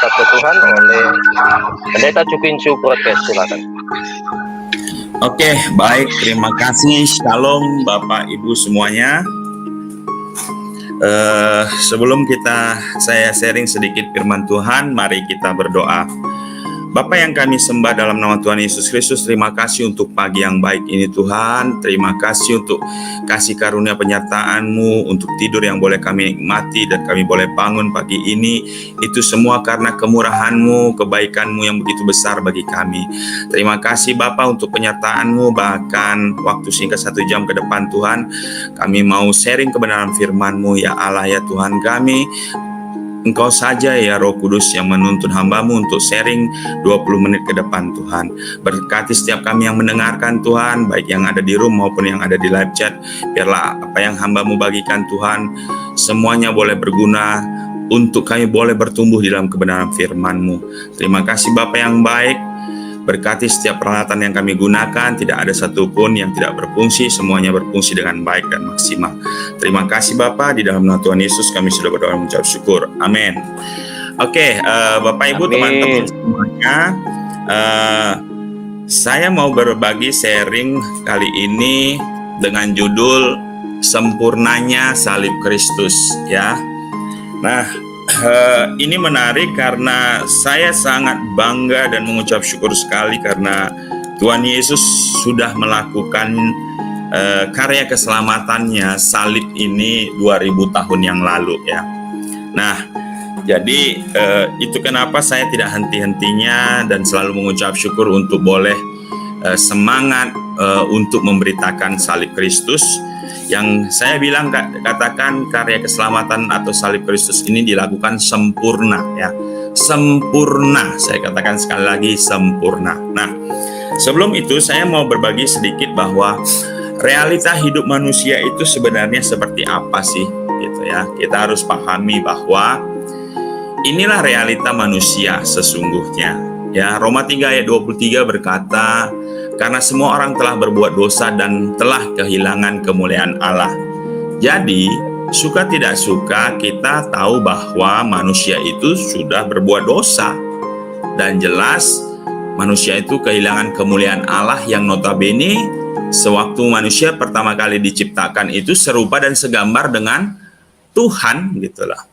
Sabda Tuhan oleh Pendeta Cukin Su Podcast. Silakan. Oke, baik. Terima kasih. Shalom Bapak Ibu semuanya. Sebelum saya sharing sedikit firman Tuhan, mari kita berdoa. Bapa yang kami sembah dalam nama Tuhan Yesus Kristus, terima kasih untuk pagi yang baik ini Tuhan. Terima kasih untuk kasih karunia penyertaan-Mu, untuk tidur yang boleh kami nikmati dan kami boleh bangun pagi ini. Itu semua karena kemurahan-Mu, kebaikan-Mu yang begitu besar bagi kami. Terima kasih Bapa untuk penyertaan-Mu, bahkan waktu singkat 1 jam ke depan Tuhan, kami mau sharing kebenaran firman-Mu ya Allah ya Tuhan kami. Engkau saja ya Roh Kudus yang menuntun hamba-Mu untuk sharing 20 menit ke depan Tuhan. Berkati setiap kami yang mendengarkan Tuhan, baik yang ada di room maupun yang ada di live chat. Biarlah apa yang hamba-Mu bagikan Tuhan, semuanya boleh berguna untuk kami boleh bertumbuh di dalam kebenaran firman-Mu. Terima kasih Bapa yang baik. Berkati setiap peralatan yang kami gunakan, tidak ada satupun yang tidak berfungsi, semuanya berfungsi dengan baik dan maksimal. Terima kasih Bapa, di dalam nama Tuhan Yesus kami sudah berdoa mengucap syukur. Amin. Oke, Bapak Ibu, teman-teman semuanya, saya mau berbagi sharing kali ini dengan judul Sempurnanya Salib Kristus, ya. Nah, ini menarik karena saya sangat bangga dan mengucap syukur sekali karena Tuhan Yesus sudah melakukan karya keselamatannya salib ini 2000 tahun yang lalu ya. Nah, jadi itu kenapa saya tidak henti-hentinya dan selalu mengucap syukur untuk boleh semangat untuk memberitakan salib Kristus. Yang saya bilang katakan karya keselamatan atau salib Kristus ini dilakukan sempurna ya. Sempurna, saya katakan sekali lagi sempurna. Nah, sebelum itu saya mau berbagi sedikit bahwa realita hidup manusia itu sebenarnya seperti apa sih gitu ya. Kita harus pahami bahwa inilah realita manusia sesungguhnya. Ya, Roma 3 ayat 23 berkata, karena semua orang telah berbuat dosa dan telah kehilangan kemuliaan Allah. Jadi, suka tidak suka kita tahu bahwa manusia itu sudah berbuat dosa. Dan jelas manusia itu kehilangan kemuliaan Allah yang notabene sewaktu manusia pertama kali diciptakan itu serupa dan segambar dengan Tuhan gitulah.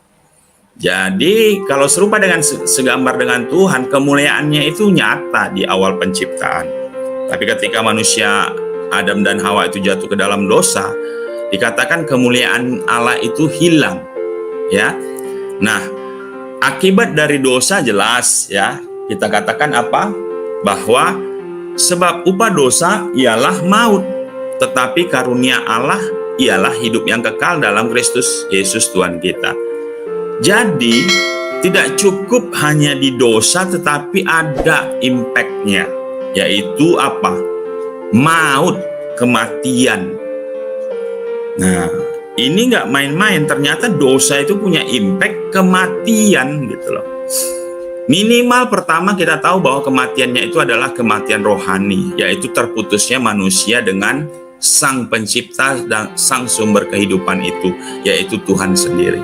Jadi kalau serupa dengan segambar dengan Tuhan, kemuliaannya itu nyata di awal penciptaan. Tapi ketika manusia Adam dan Hawa itu jatuh ke dalam dosa, dikatakan kemuliaan Allah itu hilang, ya. Nah, akibat dari dosa jelas, ya. Kita katakan apa? Bahwa sebab upah dosa ialah maut, tetapi karunia Allah ialah hidup yang kekal dalam Kristus Yesus Tuhan kita. Jadi, tidak cukup hanya di dosa, tetapi ada impact-nya. Yaitu apa? Maut, kematian. Nah, ini nggak main-main. Ternyata dosa itu punya impact kematian gitu loh. Minimal pertama kita tahu bahwa kematiannya itu adalah kematian rohani, yaitu terputusnya manusia dengan sang pencipta dan sang sumber kehidupan itu, yaitu Tuhan sendiri.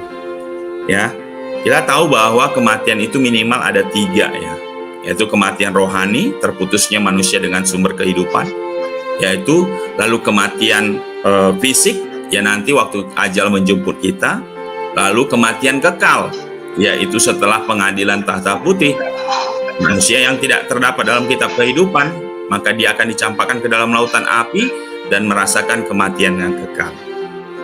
Ya, kita tahu bahwa kematian itu minimal ada 3 ya. Yaitu kematian rohani, terputusnya manusia dengan sumber kehidupan, yaitu lalu kematian fisik, ya nanti waktu ajal menjemput kita, lalu kematian kekal, yaitu setelah pengadilan tahta putih. Manusia yang tidak terdapat dalam kitab kehidupan, maka dia akan dicampakkan ke dalam lautan api dan merasakan kematian yang kekal.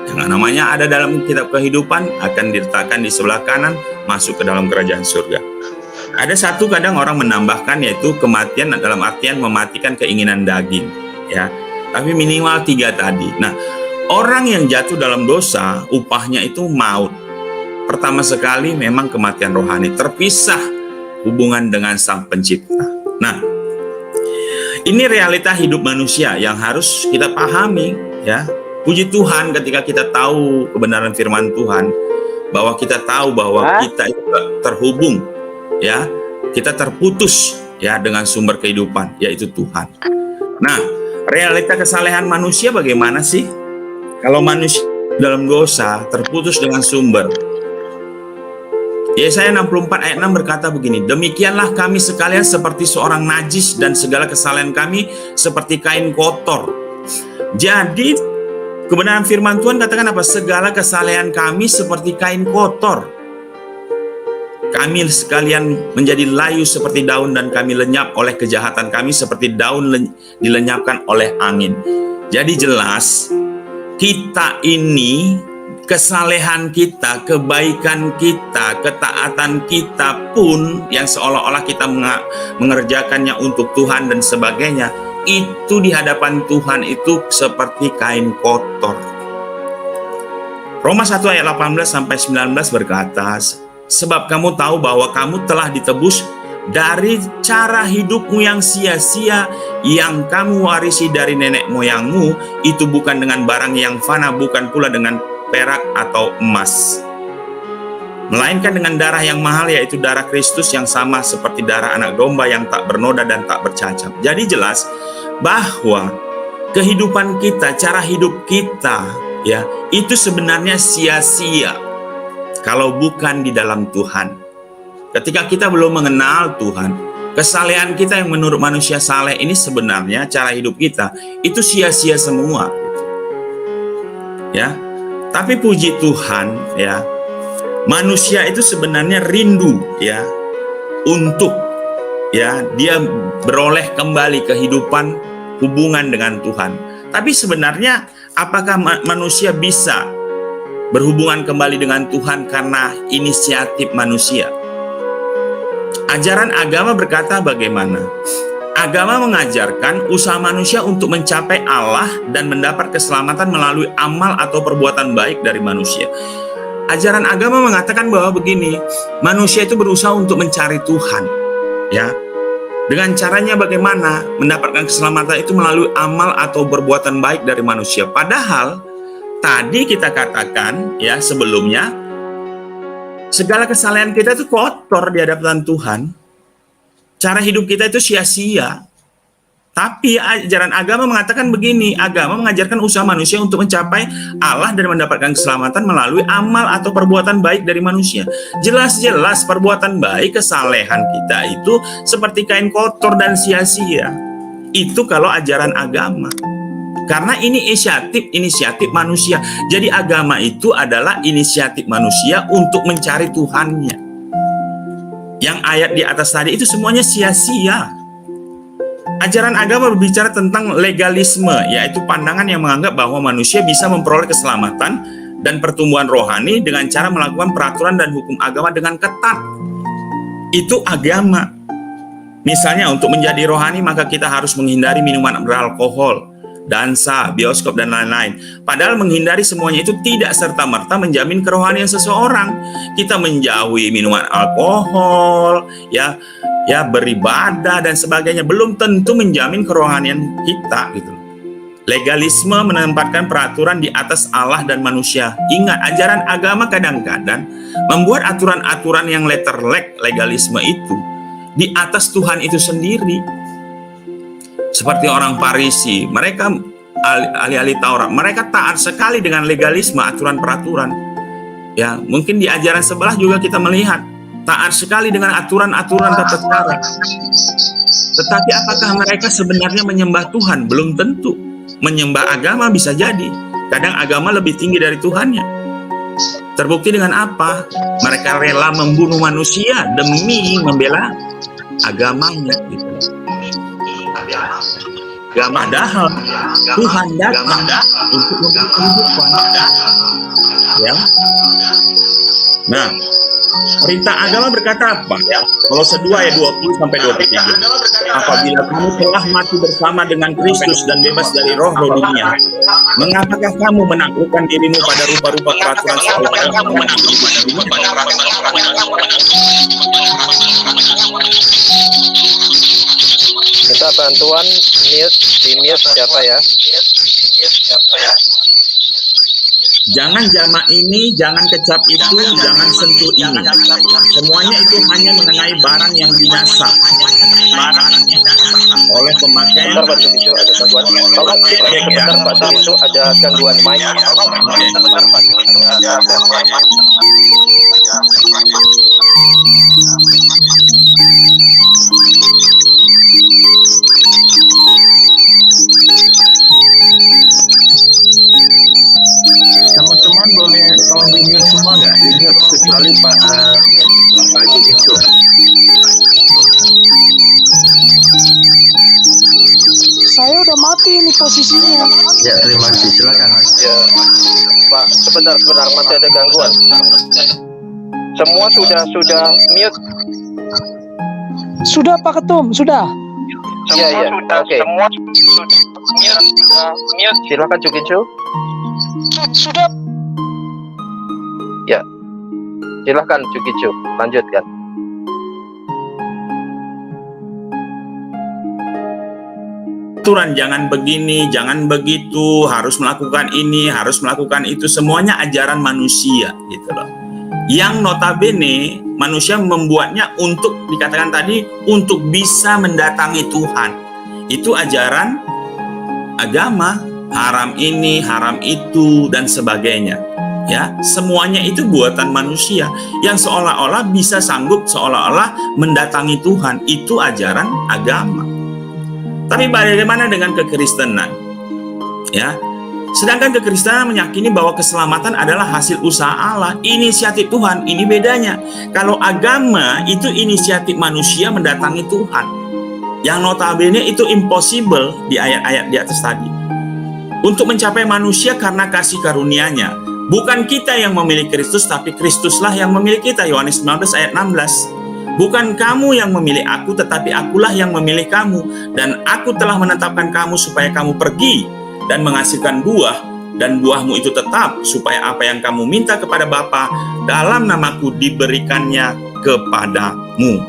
Yang namanya ada dalam kitab kehidupan akan diletakkan di sebelah kanan, masuk ke dalam kerajaan surga. Ada satu kadang orang menambahkan, yaitu kematian dalam artian mematikan keinginan daging, ya. Tapi minimal 3 tadi. Nah, orang yang jatuh dalam dosa, upahnya itu maut. Pertama sekali memang kematian rohani, terpisah hubungan dengan sang pencipta. Nah, ini realita hidup manusia yang harus kita pahami, ya. Puji Tuhan ketika kita tahu kebenaran firman Tuhan, bahwa kita tahu bahwa kita itu terhubung, ya, kita terputus ya dengan sumber kehidupan, yaitu Tuhan. Nah, realita kesalehan manusia bagaimana sih? Kalau manusia dalam dosa terputus dengan sumber, Yesaya 64 ayat 6 berkata begini, demikianlah kami sekalian seperti seorang najis dan segala kesalahan kami seperti kain kotor. Jadi kebenaran firman Tuhan katakan apa? Segala kesalahan kami seperti kain kotor. Kami sekalian menjadi layu seperti daun dan kami lenyap oleh kejahatan kami seperti daun dilenyapkan oleh angin. Jadi jelas kita ini, kesalehan kita, kebaikan kita, ketaatan kita pun yang seolah-olah kita mengerjakannya untuk Tuhan dan sebagainya, itu di hadapan Tuhan itu seperti kain kotor. Roma 1 ayat 18 sampai 19 berkata, sebab kamu tahu bahwa kamu telah ditebus dari cara hidupmu yang sia-sia yang kamu warisi dari nenek moyangmu, itu bukan dengan barang yang fana, bukan pula dengan perak atau emas, melainkan dengan darah yang mahal, yaitu darah Kristus yang sama seperti darah anak domba yang tak bernoda dan tak bercacat. Jadi jelas bahwa kehidupan kita, cara hidup kita, ya, itu sebenarnya sia-sia kalau bukan di dalam Tuhan. Ketika kita belum mengenal Tuhan, kesalehan kita yang menurut manusia saleh ini sebenarnya cara hidup kita itu sia-sia semua. Ya. Tapi puji Tuhan, ya. Manusia itu sebenarnya rindu, ya, untuk, ya, dia beroleh kembali kehidupan hubungan dengan Tuhan. Tapi sebenarnya apakah manusia bisa berhubungan kembali dengan Tuhan karena inisiatif manusia? Ajaran agama berkata bagaimana? Agama mengajarkan usaha manusia untuk mencapai Allah dan mendapat keselamatan melalui amal atau perbuatan baik dari manusia. Ajaran agama mengatakan bahwa begini, manusia itu berusaha untuk mencari Tuhan, ya. Dengan caranya bagaimana? Mendapatkan keselamatan itu melalui amal atau perbuatan baik dari manusia. Padahal tadi kita katakan, ya, sebelumnya, segala kesalahan kita itu kotor di hadapan Tuhan. Cara hidup kita itu sia-sia. Tapi ajaran agama mengatakan begini, agama mengajarkan usaha manusia untuk mencapai Allah dan mendapatkan keselamatan melalui amal atau perbuatan baik dari manusia. Jelas-jelas perbuatan baik, kesalehan kita itu seperti kain kotor dan sia-sia. Itu kalau ajaran agama. Karena ini inisiatif manusia. Jadi agama itu adalah inisiatif manusia untuk mencari Tuhannya. Yang ayat di atas tadi itu semuanya sia-sia. Ajaran agama berbicara tentang legalisme, yaitu pandangan yang menganggap bahwa manusia bisa memperoleh keselamatan dan pertumbuhan rohani dengan cara melakukan peraturan dan hukum agama dengan ketat. Itu agama. Misalnya untuk menjadi rohani maka kita harus menghindari minuman beralkohol, dansa, bioskop, dan lain-lain. Padahal menghindari semuanya itu tidak serta-merta menjamin kerohanian seseorang. Kita menjauhi minuman alkohol, ya, beribadah dan sebagainya, belum tentu menjamin kerohanian kita, gitu. Legalisme menempatkan peraturan di atas Allah dan manusia. Ingat, ajaran agama kadang-kadang membuat aturan-aturan yang letterlek legalisme itu di atas Tuhan itu sendiri. Seperti orang Farisi, mereka ahli-ahli Taurat, mereka taat sekali dengan legalisme, aturan-peraturan. Ya, mungkin di ajaran sebelah juga kita melihat taat sekali dengan aturan-aturan tata cara. Tetapi apakah mereka sebenarnya menyembah Tuhan? Belum tentu. Menyembah agama bisa jadi. Kadang agama lebih tinggi dari Tuhannya. Terbukti dengan apa? Mereka rela membunuh manusia demi membela agamanya, gitu. Padahal Tuhan datang untuk memberi kehidupan. Ya. Nah, perintah agama berkata apa? Kolose 2 ayat 20 sampai 23. Apabila kamu telah mati bersama dengan Kristus dan bebas dari roh dunia, mengapakah kamu menaklukkan dirimu pada rupa-rupa peraturan seolah kamu menaklukkan dirimu pada Kita bantuan di mute siapa ya? Jangan jamak ini, jangan kecap itu, jangan sentuh ini. Semuanya itu hanya mengenai barang yang binasa. Oleh pemakaian. Bentar Pak Subiso, ada gangguan. Tolong sebentar Pak Subiso, ada gangguan mic. Teman-teman boleh tolong di-mute semua nggak? Di-mute kecuali Pak Haji itu. Saya udah mati ini posisinya. Ya, terima kasih. Silakan. Ya, Pak, sebentar, masih ada gangguan. Semua sudah mute. Sudah Pak Ketum, sudah. Iya. Oke. Semua sudah mute. Silakan Cukinsu. Sudah. Ya. Silakan Cukinsu, lanjutkan. Aturan jangan begini, jangan begitu, harus melakukan ini, harus melakukan itu, semuanya ajaran manusia gitu loh. Yang notabene manusia membuatnya untuk, dikatakan tadi, untuk bisa mendatangi Tuhan. Itu ajaran agama, haram ini, haram itu, dan sebagainya. Ya, semuanya itu buatan manusia yang seolah-olah bisa sanggup, seolah-olah mendatangi Tuhan. Itu ajaran agama. Tapi bagaimana dengan kekristenan? Ya, sedangkan kekristenan meyakini bahwa keselamatan adalah hasil usaha Allah, inisiatif Tuhan. Ini bedanya. Kalau agama itu inisiatif manusia mendatangi Tuhan, yang notabene itu impossible di ayat-ayat di atas tadi. Untuk mencapai manusia karena kasih karunia-Nya. Bukan kita yang memilih Kristus, tapi Kristuslah yang memilih kita. Yohanes 19 ayat 16. Bukan kamu yang memilih aku, tetapi akulah yang memilih kamu. Dan aku telah menetapkan kamu supaya kamu pergi dan menghasilkan buah. Dan buahmu itu tetap, supaya apa yang kamu minta kepada Bapa dalam namaku diberikannya kepadamu.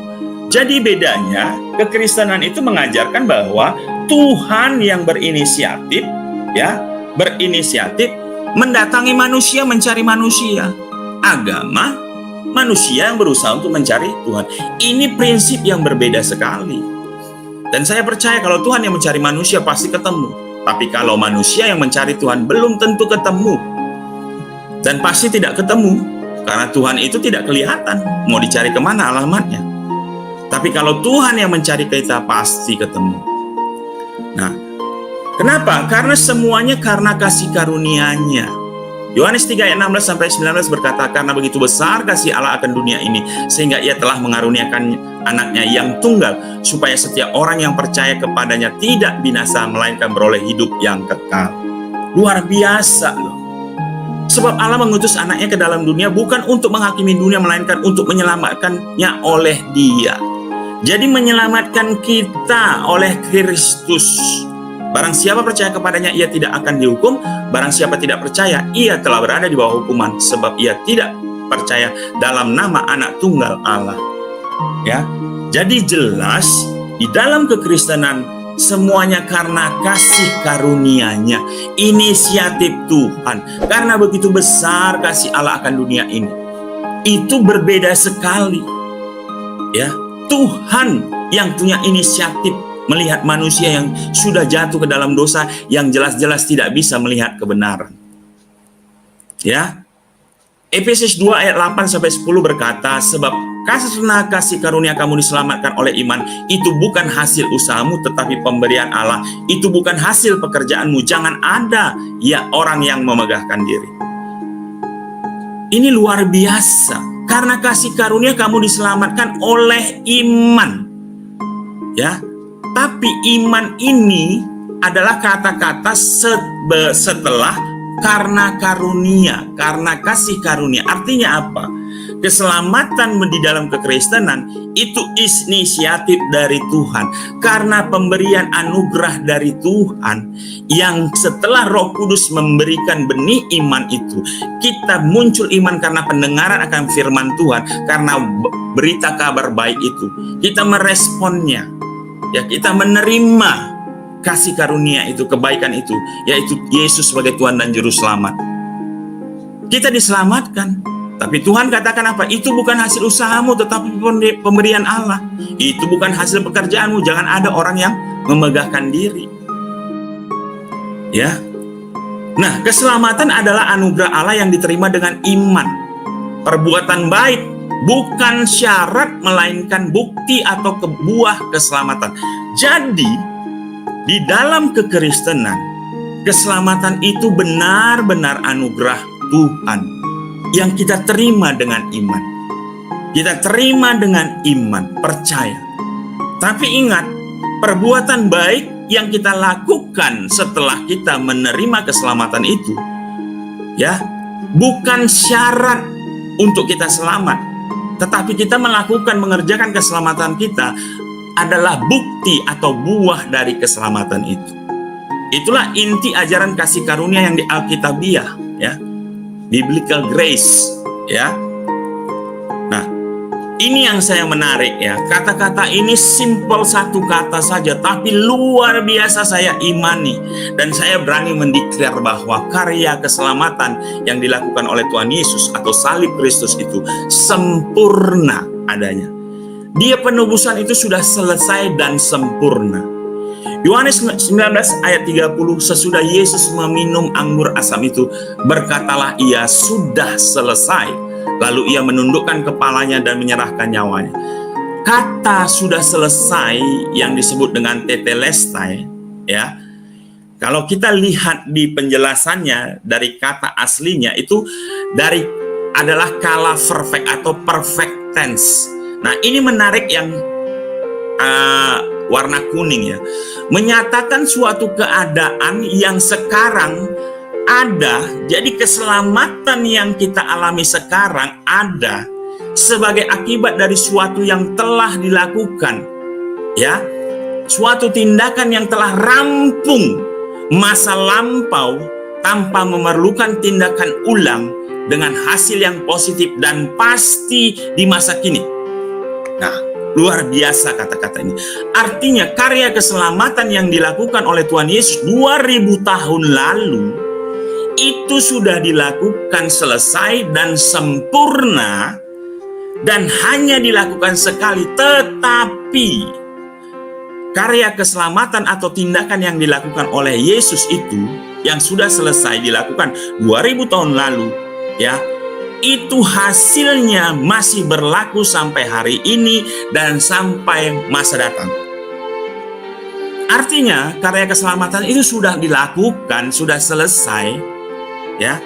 Jadi bedanya, kekristenan itu mengajarkan bahwa Tuhan yang berinisiatif, ya, berinisiatif mendatangi manusia, mencari manusia. Agama, manusia yang berusaha untuk mencari Tuhan. Ini prinsip yang berbeda sekali. Dan saya percaya kalau Tuhan yang mencari manusia pasti ketemu. Tapi kalau manusia yang mencari Tuhan belum tentu ketemu. Dan pasti tidak ketemu. Karena Tuhan itu tidak kelihatan. Mau dicari kemana alamatnya. Tapi kalau Tuhan yang mencari kita pasti ketemu. Nah, kenapa? Karena semuanya karena kasih karunia-Nya. Yohanes 3 ayat 16 sampai 19 berkata, karena begitu besar kasih Allah akan dunia ini, sehingga Ia telah mengaruniakan anaknya yang tunggal, supaya setiap orang yang percaya kepadanya tidak binasa, melainkan beroleh hidup yang kekal. Luar biasa loh. Sebab Allah mengutus anaknya ke dalam dunia bukan untuk menghakimi dunia, melainkan untuk menyelamatkannya oleh Dia. Jadi menyelamatkan kita oleh Kristus. Barang siapa percaya kepadanya, ia tidak akan dihukum. Barang siapa tidak percaya, ia telah berada di bawah hukuman, sebab ia tidak percaya dalam nama Anak Tunggal Allah. Ya, jadi jelas di dalam kekristenan semuanya karena kasih karunia-Nya, inisiatif Tuhan. Karena begitu besar kasih Allah akan dunia ini, itu berbeda sekali. Ya, Tuhan yang punya inisiatif melihat manusia yang sudah jatuh ke dalam dosa, yang jelas-jelas tidak bisa melihat kebenaran. Ya, Efesus 2 ayat 8 sampai 10 berkata, sebab karena kasih karunia kamu diselamatkan oleh iman, itu bukan hasil usahamu, tetapi pemberian Allah. Itu bukan hasil pekerjaanmu. Jangan ada ya orang yang memegahkan diri. Ini luar biasa. Karena kasih karunia kamu diselamatkan oleh iman. Ya. Tapi iman ini adalah kata-kata setelah karena karunia, karena kasih karunia. Artinya apa? Keselamatan di dalam kekristenan itu inisiatif dari Tuhan. Karena pemberian anugerah dari Tuhan, yang setelah Roh Kudus memberikan benih iman itu, kita muncul iman karena pendengaran akan firman Tuhan, karena berita kabar baik itu. Kita meresponnya. Ya, kita menerima kasih karunia itu, kebaikan itu, yaitu Yesus sebagai Tuhan dan Juru Selamat. Kita diselamatkan. Tapi Tuhan katakan apa? Itu bukan hasil usahamu, tetapi pemberian Allah. Itu bukan hasil pekerjaanmu. Jangan ada orang yang memegahkan diri. Ya. Nah, keselamatan adalah anugerah Allah yang diterima dengan iman. perbuatan baik bukan syarat melainkan bukti atau buah keselamatan. Jadi di dalam kekristenan, keselamatan itu benar-benar anugerah Tuhan yang kita terima dengan iman. Kita terima dengan iman, percaya. Tapi ingat, perbuatan baik yang kita lakukan setelah kita menerima keselamatan itu, ya, bukan syarat untuk kita selamat. Tetapi kita mengerjakan keselamatan kita adalah bukti atau buah dari keselamatan itu. Itulah inti ajaran kasih karunia yang di Alkitabiah, ya. Biblical grace, ya. Nah, ini yang saya menarik, ya. Kata-kata ini simple, satu kata saja, tapi luar biasa saya imani. Dan saya berani mendeklar bahwa karya keselamatan yang dilakukan oleh Tuhan Yesus atau salib Kristus itu sempurna adanya. Dia penebusan itu sudah selesai dan sempurna. Yohanes 19 ayat 30, sesudah Yesus meminum anggur asam itu, berkatalah ia, sudah selesai. Lalu ia menundukkan kepalanya dan menyerahkan nyawanya. Kata sudah selesai yang disebut dengan tetelestai, ya. Kalau kita lihat di penjelasannya dari kata aslinya itu adalah kala perfect atau perfect tense. Nah, ini menarik yang warna kuning, ya. Menyatakan suatu keadaan yang sekarang ada. Jadi keselamatan yang kita alami sekarang ada sebagai akibat dari suatu yang telah dilakukan, ya. Suatu tindakan yang telah rampung masa lampau tanpa memerlukan tindakan ulang dengan hasil yang positif dan pasti di masa kini. Nah, luar biasa kata-kata ini. Artinya karya keselamatan yang dilakukan oleh Tuhan Yesus 2000 tahun lalu itu sudah dilakukan selesai dan sempurna dan hanya dilakukan sekali. Tetapi karya keselamatan atau tindakan yang dilakukan oleh Yesus itu yang sudah selesai dilakukan 2000 tahun lalu, ya, itu hasilnya masih berlaku sampai hari ini dan sampai masa datang. Artinya karya keselamatan itu sudah dilakukan, sudah selesai, ya.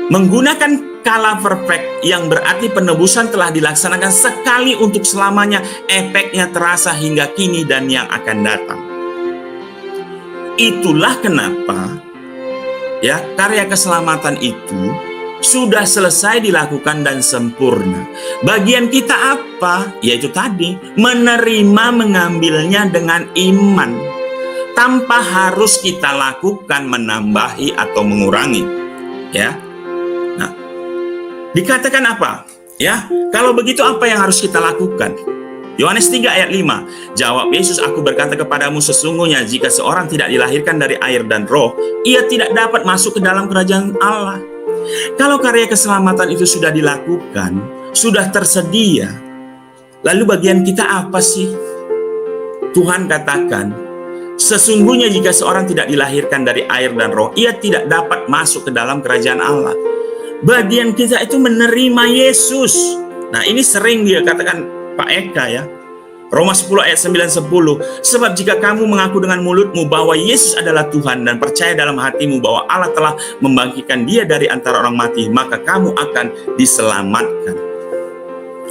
Menggunakan kala perfect yang berarti penebusan telah dilaksanakan sekali untuk selamanya, efeknya terasa hingga kini dan yang akan datang. Itulah kenapa, ya, karya keselamatan itu sudah selesai dilakukan dan sempurna. Bagian kita apa? Yaitu tadi, menerima, mengambilnya dengan iman tanpa harus kita lakukan menambahi atau mengurangi, ya. Nah, dikatakan apa? Ya, kalau begitu apa yang harus kita lakukan? Yohanes 3 ayat 5. Jawab Yesus, aku berkata kepadamu, sesungguhnya jika seorang tidak dilahirkan dari air dan roh, ia tidak dapat masuk ke dalam kerajaan Allah. Kalau karya keselamatan itu sudah dilakukan, sudah tersedia, lalu bagian kita apa sih? Tuhan katakan, sesungguhnya jika seorang tidak dilahirkan dari air dan roh, ia tidak dapat masuk ke dalam kerajaan Allah. Bagian kita itu menerima Yesus. Nah, ini sering dia katakan Pak Eka, ya. Roma 10 ayat 9-10. Sebab jika kamu mengaku dengan mulutmu bahwa Yesus adalah Tuhan dan percaya dalam hatimu bahwa Allah telah membangkitkan dia dari antara orang mati, maka kamu akan diselamatkan.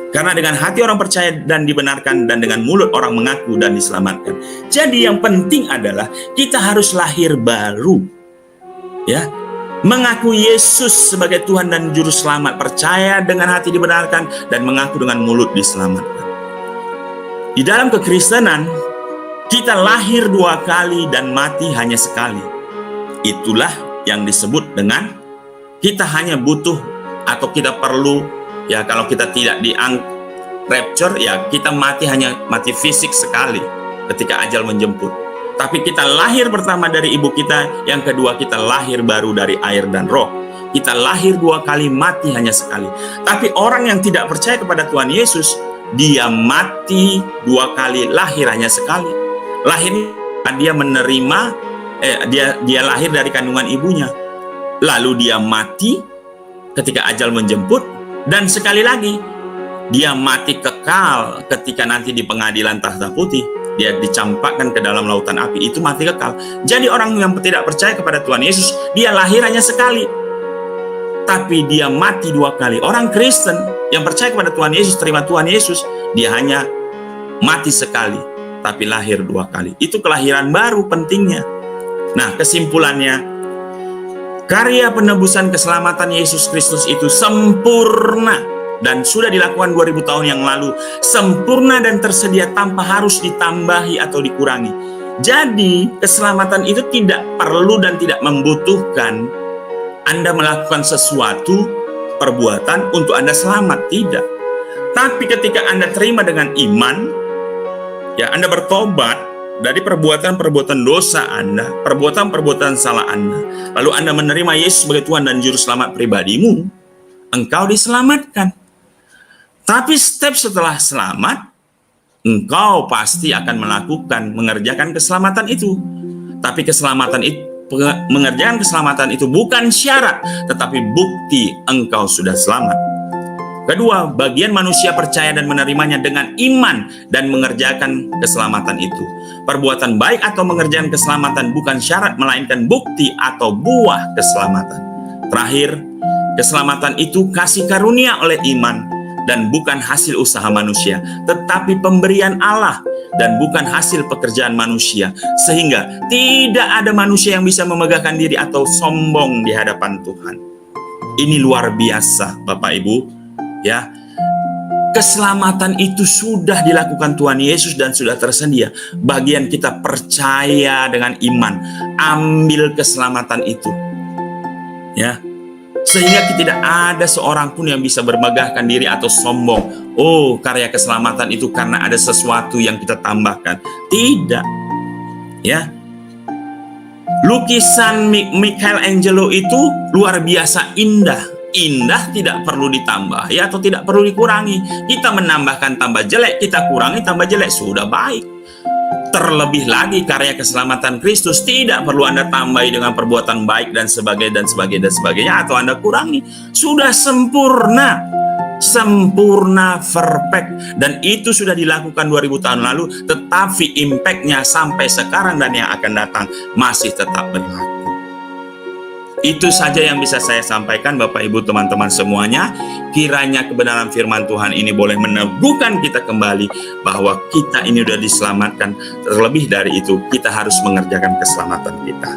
Karena dengan hati orang percaya dan dibenarkan, dan dengan mulut orang mengaku dan diselamatkan. Jadi yang penting adalah kita harus lahir baru, ya. Mengaku Yesus sebagai Tuhan dan Juru Selamat, percaya dengan hati dibenarkan, dan mengaku dengan mulut diselamatkan. Di dalam kekristenan, kita lahir 2 kali dan mati hanya sekali. Itulah yang disebut dengan kita hanya butuh atau kita perlu, ya, kalau kita tidak rapture, ya kita hanya mati fisik sekali ketika ajal menjemput. Tapi kita lahir pertama dari ibu kita, yang kedua kita lahir baru dari air dan roh. Kita lahir 2 kali, mati hanya sekali. Tapi orang yang tidak percaya kepada Tuhan Yesus, dia mati 2 kali, lahir hanya sekali. Lahir dia menerima, dia lahir dari kandungan ibunya, lalu dia mati, ketika ajal menjemput, dan sekali lagi dia mati kekal ketika nanti di pengadilan tahta putih dia dicampakkan ke dalam lautan api, itu mati kekal. Jadi orang yang tidak percaya kepada Tuhan Yesus, dia lahir hanya sekali, tapi dia mati 2 kali. Orang Kristen yang percaya kepada Tuhan Yesus, terima Tuhan Yesus, dia hanya mati sekali, tapi lahir 2 kali. Itu kelahiran baru pentingnya. Nah, kesimpulannya, karya penebusan keselamatan Yesus Kristus itu sempurna dan sudah dilakukan 2000 tahun yang lalu, sempurna dan tersedia tanpa harus ditambahi atau dikurangi. Jadi keselamatan itu tidak perlu dan tidak membutuhkan Anda melakukan sesuatu perbuatan untuk Anda selamat, tidak. Tapi ketika Anda terima dengan iman, ya, Anda bertobat dari perbuatan-perbuatan dosa Anda, perbuatan-perbuatan salah Anda, lalu Anda menerima Yesus sebagai Tuhan dan Juru Selamat pribadimu, engkau diselamatkan. Tapi step setelah selamat, engkau pasti akan mengerjakan keselamatan itu. Tapi keselamatan itu, mengerjakan keselamatan itu bukan syarat, tetapi bukti engkau sudah selamat. Kedua, bagian manusia percaya dan menerimanya dengan iman dan mengerjakan keselamatan itu. Perbuatan baik atau mengerjakan keselamatan bukan syarat, melainkan bukti atau buah keselamatan. Terakhir, keselamatan itu kasih karunia oleh iman dan bukan hasil usaha manusia, tetapi pemberian Allah dan bukan hasil pekerjaan manusia, sehingga tidak ada manusia yang bisa memegahkan diri atau sombong di hadapan Tuhan. Ini luar biasa, Bapak Ibu, ya. Keselamatan itu sudah dilakukan Tuhan Yesus dan sudah tersedia. Bagian kita percaya dengan iman, ambil keselamatan itu, ya. Sehingga tidak ada seorang pun yang bisa bermegahkan diri atau sombong. Oh, karya keselamatan itu karena ada sesuatu yang kita tambahkan. Tidak. Ya. Lukisan Michelangelo itu luar biasa indah. Indah tidak perlu ditambah ya, atau tidak perlu dikurangi. Kita menambahkan tambah jelek, kita kurangi tambah jelek, sudah baik. Terlebih lagi karya keselamatan Kristus tidak perlu Anda tambahi dengan perbuatan baik dan sebagainya, atau Anda kurangi. Sudah sempurna, perfect, dan itu sudah dilakukan 2000 tahun lalu, tetapi impact-nya sampai sekarang dan yang akan datang masih tetap berlaku. Itu saja yang bisa saya sampaikan, Bapak Ibu teman-teman semuanya. Kiranya kebenaran firman Tuhan ini boleh meneguhkan kita kembali bahwa kita ini sudah diselamatkan. Terlebih dari itu, kita harus mengerjakan keselamatan kita.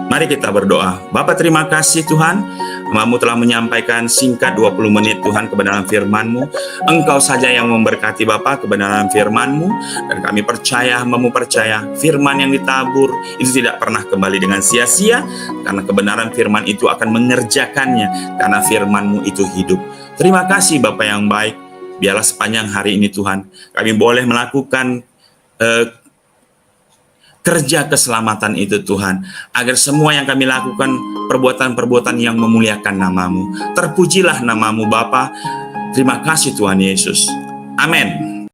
Mari kita berdoa. Bapa, terima kasih Tuhan, Hamba-Mu telah menyampaikan singkat 20 menit Tuhan kebenaran firman-Mu. Engkau saja yang memberkati Bapa kebenaran firman-Mu, dan kami percaya, Hamba-Mu percaya, firman yang ditabur itu tidak pernah kembali dengan sia-sia, karena kebenaran firman itu akan mengerjakannya, karena firman-Mu itu hidup. Terima kasih Bapa yang baik. Biarlah sepanjang hari ini Tuhan, kami boleh melakukan kerja keselamatan itu Tuhan, agar semua yang kami lakukan perbuatan-perbuatan yang memuliakan nama-Mu. Terpujilah nama-Mu Bapa. Terima kasih Tuhan Yesus. Amin.